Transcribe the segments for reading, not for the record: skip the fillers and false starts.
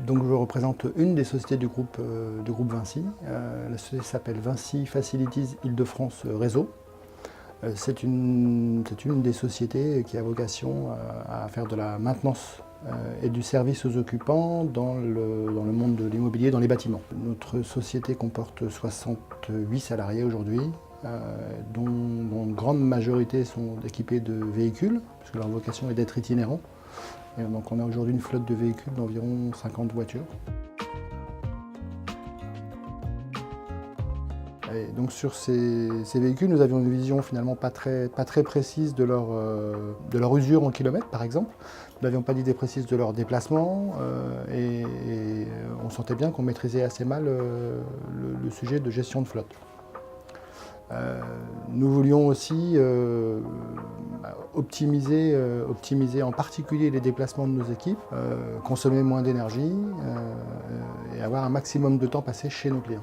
Donc je représente une des sociétés du groupe Vinci. La société s'appelle Vinci Facilities Île-de-France Réseau. C'est une des sociétés qui a vocation à faire de la maintenance et du service aux occupants dans le monde de l'immobilier, dans les bâtiments. Notre société comporte 68 salariés aujourd'hui, dont une grande majorité sont équipés de véhicules, puisque leur vocation est d'être itinérants. Et donc on a aujourd'hui une flotte de véhicules d'environ 50 voitures. Et donc sur ces véhicules, nous avions une vision finalement pas très précise de leur usure en kilomètres par exemple. Nous n'avions pas d'idée précise de leur déplacement et on sentait bien qu'on maîtrisait assez mal le sujet de gestion de flotte. Nous voulions aussi optimiser en particulier les déplacements de nos équipes, consommer moins d'énergie et avoir un maximum de temps passé chez nos clients.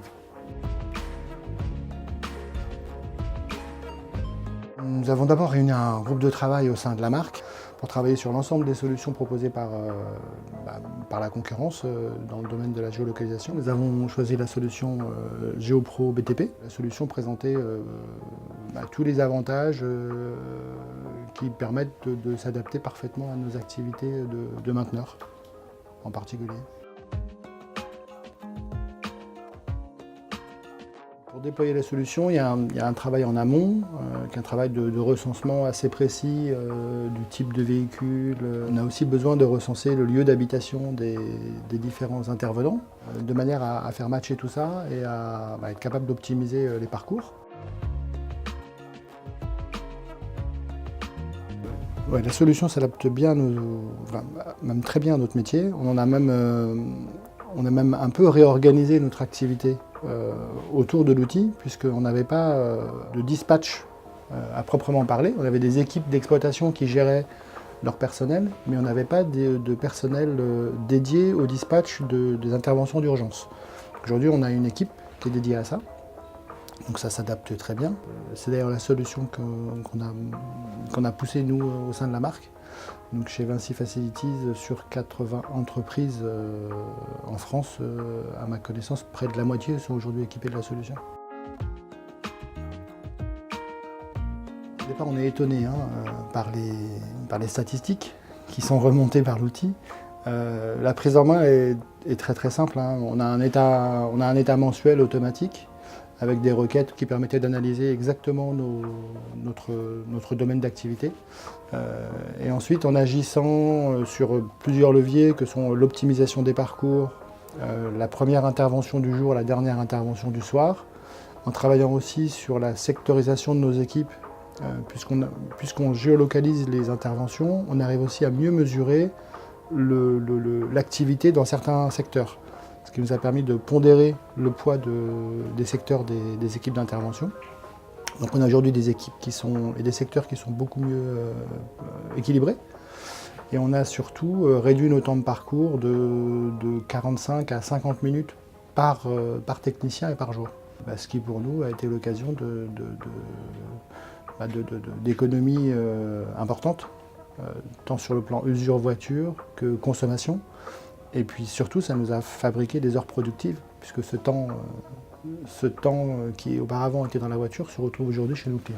Nous avons d'abord réuni un groupe de travail au sein de la marque pour travailler sur l'ensemble des solutions proposées par la concurrence dans le domaine de la géolocalisation. Nous avons choisi la solution GeoPro BTP. La solution présentait tous les avantages qui permettent de s'adapter parfaitement à nos activités de mainteneurs en particulier. Pour déployer la solution, il y a un travail en amont, qui est un travail de recensement assez précis du type de véhicule. On a aussi besoin de recenser le lieu d'habitation des différents intervenants, de manière à faire matcher tout ça et à être capable d'optimiser les parcours. Ouais, la solution s'adapte bien, même très bien à notre métier. On a même un peu réorganisé notre activité autour de l'outil, puisqu'on n'avait pas de dispatch à proprement parler. On avait des équipes d'exploitation qui géraient leur personnel, mais on n'avait pas de personnel dédié au dispatch des interventions d'urgence. Aujourd'hui, on a une équipe qui est dédiée à ça. Donc ça s'adapte très bien. C'est d'ailleurs la solution qu'on a poussée nous au sein de la marque. Donc chez Vinci Facilities, sur 80 entreprises en France, à ma connaissance, près de la moitié sont aujourd'hui équipées de la solution. Au départ, on est étonné par les statistiques qui sont remontées par l'outil. La prise en main est très simple. On a un état mensuel automatique avec des requêtes qui permettaient d'analyser exactement notre domaine d'activité. Et ensuite, en agissant sur plusieurs leviers que sont l'optimisation des parcours, la première intervention du jour, la dernière intervention du soir, en travaillant aussi sur la sectorisation de nos équipes, puisqu'on géolocalise les interventions, on arrive aussi à mieux mesurer l'activité dans certains secteurs. Ce qui nous a permis de pondérer le poids des secteurs des équipes d'intervention. Donc on a aujourd'hui des équipes et des secteurs qui sont beaucoup mieux équilibrés. Et on a surtout réduit nos temps de parcours de 45 à 50 minutes par technicien et par jour. Ce qui pour nous a été l'occasion d'économies importantes, tant sur le plan usure voiture que consommation. Et puis surtout, ça nous a fabriqué des heures productives, puisque ce temps qui auparavant était dans la voiture se retrouve aujourd'hui chez nos clients.